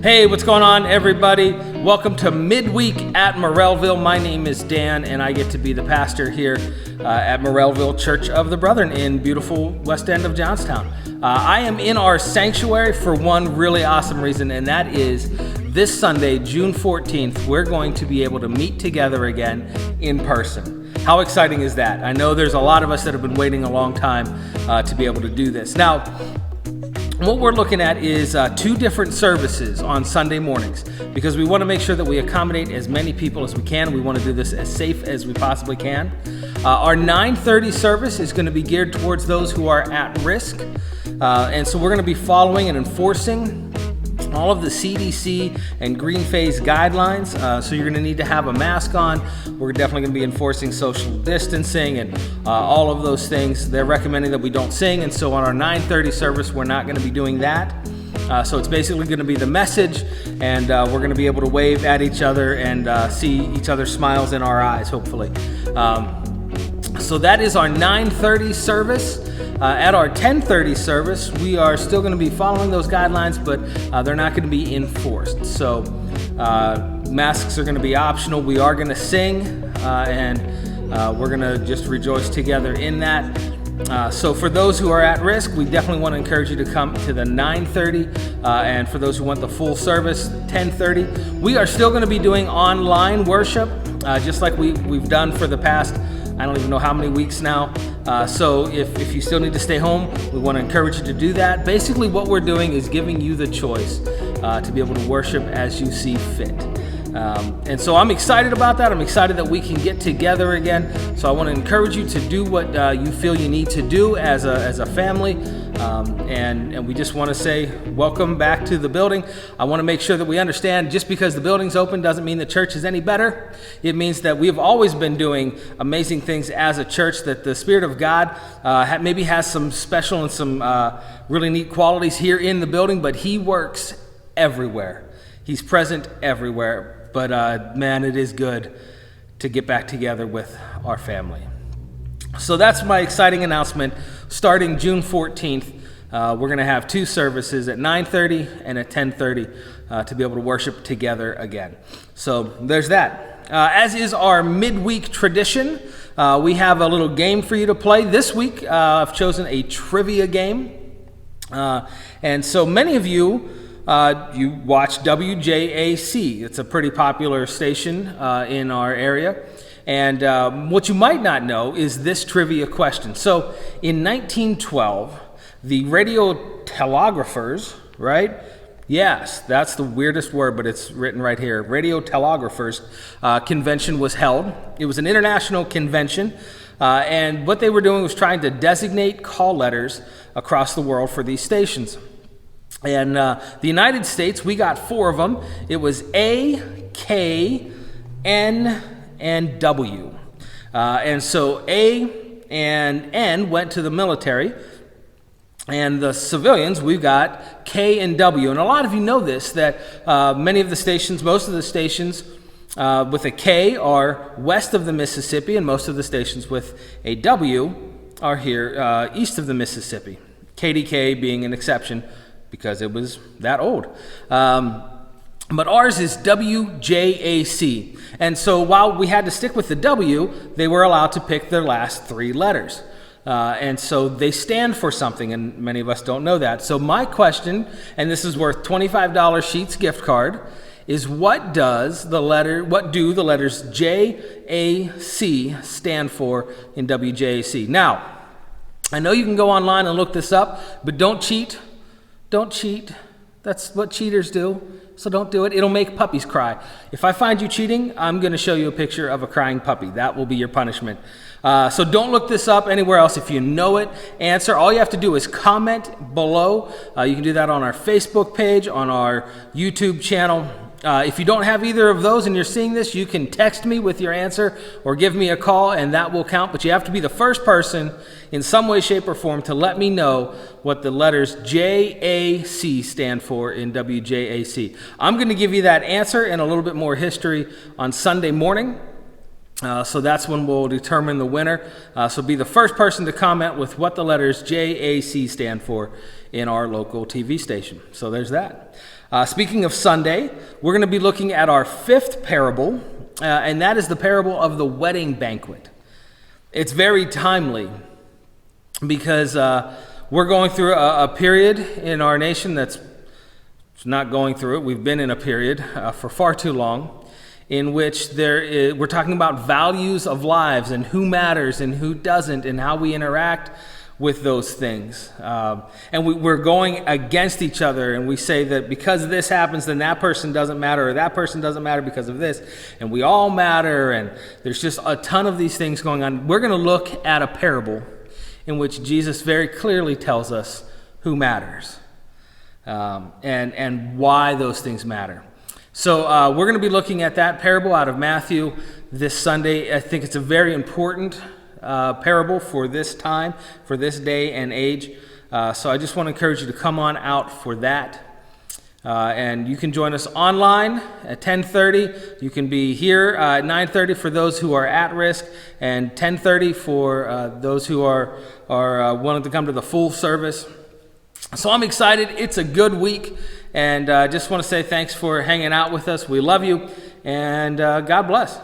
Hey, what's going on, everybody? Welcome to Midweek at Morelville. My name is Dan, and I get to be the pastor here at Morelville Church of the Brethren in beautiful West End of Johnstown. I am in our sanctuary for one really awesome reason, and that is this Sunday, June 14th, we're going to be able to meet together again in person. How exciting is that? I know there's a lot of us that have been waiting a long time to be able to do this. Now, what we're looking at is two different services on Sunday mornings because we want to make sure that we accommodate as many people as we can. We want to do this as safe as we possibly can. Our 9:30 service is going to be geared towards those who are at risk. And so we're going to be following and enforcing all of the CDC and green phase guidelines. So you're going to need to have a mask on. We're definitely going to be enforcing social distancing and all of those things. They're recommending that we don't sing. And so on our 9:30 service, we're not going to be doing that. So it's basically going to be the message, and we're going to be able to wave at each other and see each other's smiles in our eyes, hopefully. So that is our 9:30 service. At our 10:30 service, we are still going to be following those guidelines, but they're not going to be enforced. So masks are going to be optional. We are going to sing, and we're going to just rejoice together in that. So for those who are at risk, we definitely want to encourage you to come to the 9:30, and for those who want the full service, 10:30. We are still going to be doing online worship, just like we've done for the past, I don't even know how many weeks now. So if you still need to stay home, we want to encourage you to do that. Basically, what we're doing is giving you the choice to be able to worship as you see fit. And so I'm excited about that. I'm excited that we can get together again. So I want to encourage you to do what you feel you need to do as a family. And we just want to say welcome back to the building. I want to make sure that we understand just because the building's open doesn't mean the church is any better. It means that we've always been doing amazing things as a church, that the Spirit of God maybe has some special and some really neat qualities here in the building, but He works everywhere. He's present everywhere. But man, it is good to get back together with our family. So that's my exciting announcement. Starting June 14th, we're going to have two services at 9:30 and at 10:30 to be able to worship together again. So there's that. As is our midweek tradition, we have a little game for you to play. This week, I've chosen a trivia game. And so many of you watch WJAC. It's a pretty popular station in our area. And what you might not know is this trivia question. So in 1912, the radio telegraphers, right? Yes, that's the weirdest word, but it's written right here. Radio telegraphers convention was held. It was an international convention. And what they were doing was trying to designate call letters across the world for these stations. And the United States, we got 4 of them. It was A, K, N, and W. And so A and N went to the military, and the civilians, we've got K and W. And a lot of you know this, that many of the stations, most of the stations with a K are west of the Mississippi, and most of the stations with a W are here east of the Mississippi. KDK being an exception, because it was that old. But ours is WJAC. And so while we had to stick with the W, they were allowed to pick their last 3 letters. And so they stand for something, and many of us don't know that. So my question, and this is worth $25 Sheets gift card, is what do the letters JAC stand for in WJAC? Now, I know you can go online and look this up, but don't cheat. Don't cheat. That's what cheaters do. So don't do it. It'll make puppies cry. If I find you cheating, I'm going to show you a picture of a crying puppy. That will be your punishment. So don't look this up anywhere else. If you know it, answer. All you have to do is comment below. You can do that on our Facebook page, on our YouTube channel. If you don't have either of those and you're seeing this, you can text me with your answer or give me a call, and that will count. But you have to be the first person in some way, shape, or form to let me know what the letters JAC stand for in WJAC. I'm going to give you that answer and a little bit more history on Sunday morning. So that's when we'll determine the winner. So be the first person to comment with what the letters JAC stand for in our local TV station. So there's that. Speaking of Sunday, we're going to be looking at our fifth parable, and that is the parable of the wedding banquet. It's very timely because we're going through a period in our nation that's not going through it. We've been in a period for far too long in which we're talking about values of lives and who matters and who doesn't and how we interact with those things. And we're going against each other, and we say that because this happens, then that person doesn't matter, or that person doesn't matter because of this, and we all matter, and there's just a ton of these things going on. We're going to look at a parable in which Jesus very clearly tells us who matters and why those things matter. So we're going to be looking at that parable out of Matthew this Sunday. I think it's a very important parable for this time, for this day and age. So I just want to encourage you to come on out for that. And you can join us online at 10:30. You can be here at 9:30 for those who are at risk, and 10:30 for those who are wanting to come to the full service. So I'm excited. It's a good week, and I just want to say thanks for hanging out with us. We love you, and God bless.